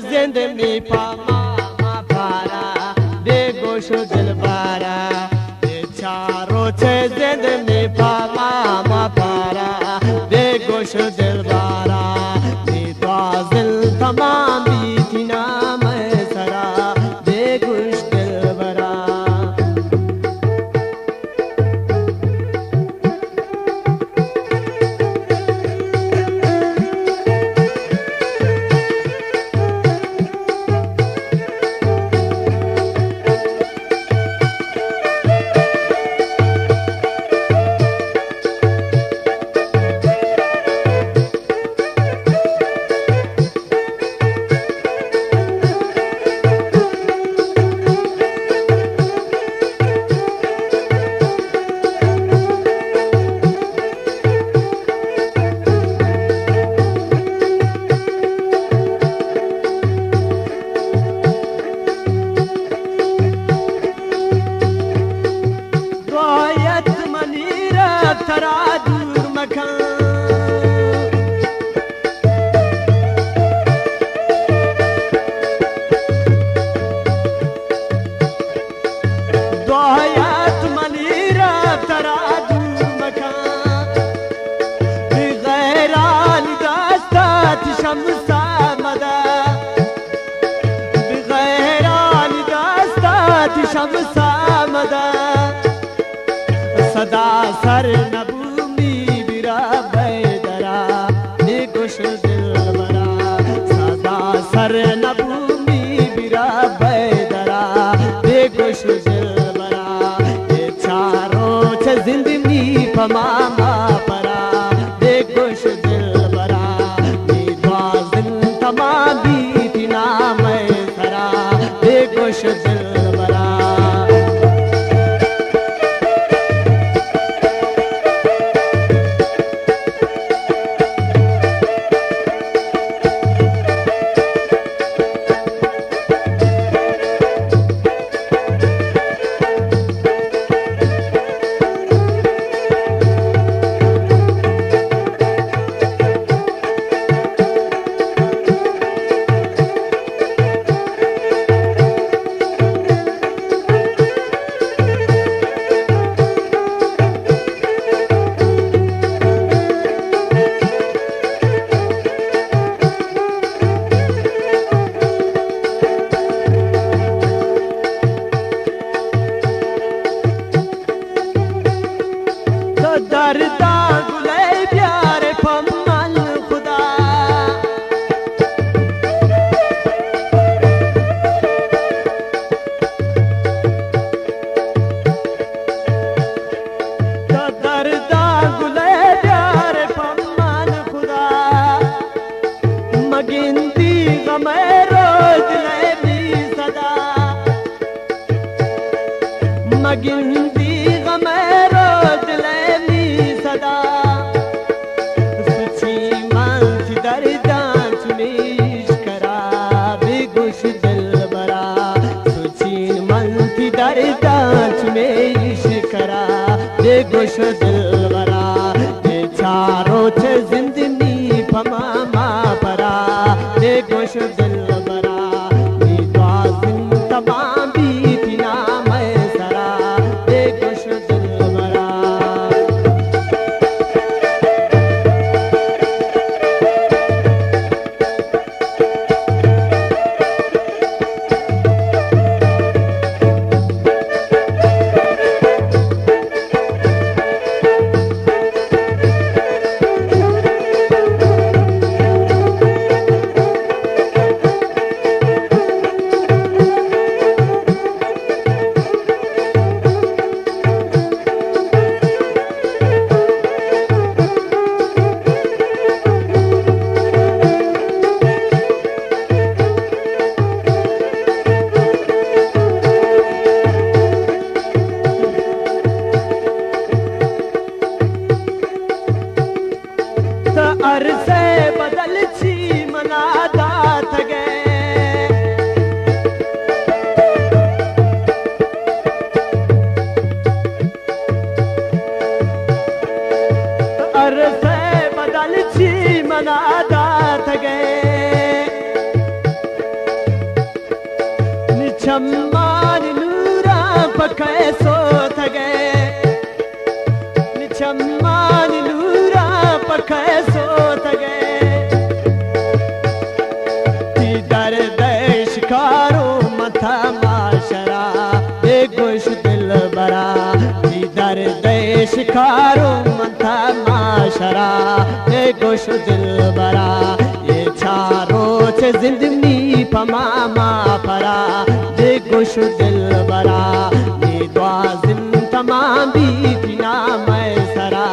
जिंद में पामा पारा बेगोश दिलबारा चारों छे जिंद में पामा पारा बेगोश दिलबारा बेताजिल तमाम भी नाम सरा बेगोश दिलबरा तरा दूर मकान दोहयात मनीरा तरा दूर मकान बगैरान दास्तात शमसा मदा बगैरान दास्तात शमसा मदा सदा सर नबूमी बिरा बैदरा बेगोश दिलबरा सदा सर नबूमी बिरा बैदरा बेगोश दिलबरा ये चारों छे जिंदगी पमामा परा बेगोश दिलबरा ये द्वाजिल तमाम भी नाम सरा बेगोश दिलबरा दर्दा गुले प्यारे पमन खुदा दर्दा गुले प्यारे पमन खुदा मगिंदी गमे रोज ले भी सदा मगिंदी गमे रोज ले सदा सुची मंच दर्दां चुमेश करा बेगोश दिलबरा सुची मंच दर्दां चुमेश करा बेगोश दिलबरा ये चारों छे जिंदगी पमामा परा बेगोश दिलबरा ये द्वाजिल तमाम भी नाम सरा बेगोश दिलबरा चम्मान नूरा पकैसो थगे चम्मान नूरा पकैसो थगे ती दर्द शिकारो मथा माशरा बेगोश दिल बरा ती दर्द शिकारो मथा माशरा बेगोश दिल बरा ये चारो चे जिंदगी पमामा परा बेगोश दिल बरा ये द्वाजिन तमाम भी तीना मैं सरा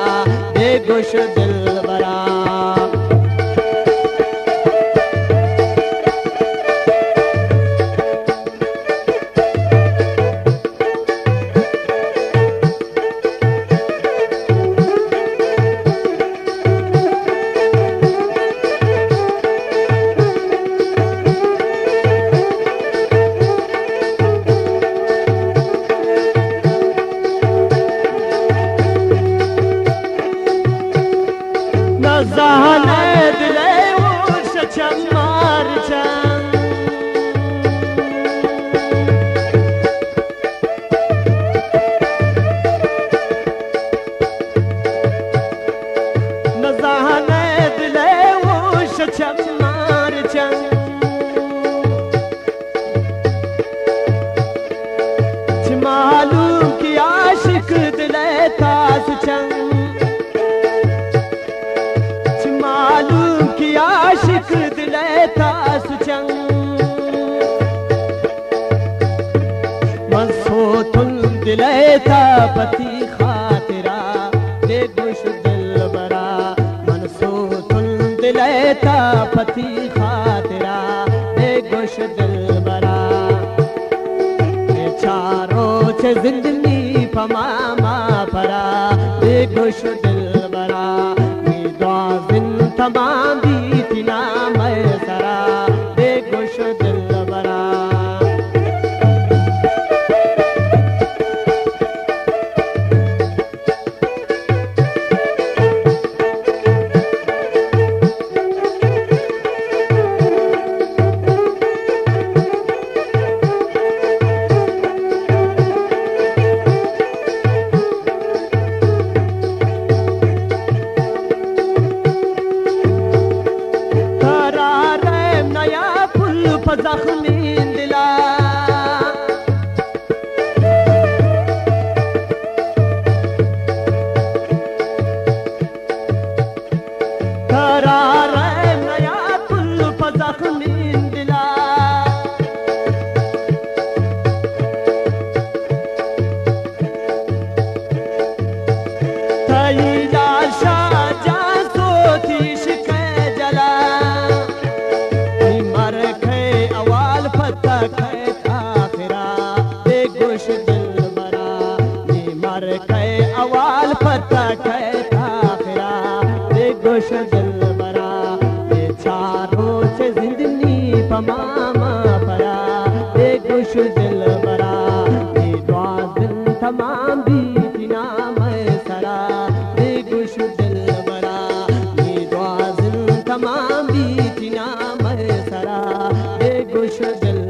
बेगोश दिल बरा ज़हाने दिले उश चम्मार चंग ज़हाने दिले उश चम्मार चंग मालूम की आशिक दिले तास चंग मालूम की आशिक दिले तास चंग मनसोतुन दिले ता पति खातिरा बेगोश दिल बरा मनसोतुन दिले ता पति खातिरा बेगोश दिल बरा चारों चे जिंदगी पमामा परा बेगोश दिल बरा तमाम भी तीना मैं सरा बेगोश दिल बरा ज़ख्मी दिला करार नया पुल पर ज़ख्मी दिला तई लाशा जा सोती शिके जला खैत आखिरा बेगोश दिल बरा नी मर कै अवाल पता खैत आखिरा बेगोश दिल बरा ये चारों से जिंदगी पमामा परा बेगोश दिल बरा ये द्वाजिन तमाम भी तीना मैं सरा बेगोश दिल बरा ये द्वाजिन तमाम भी तीना मैं सरा बेगोश दिल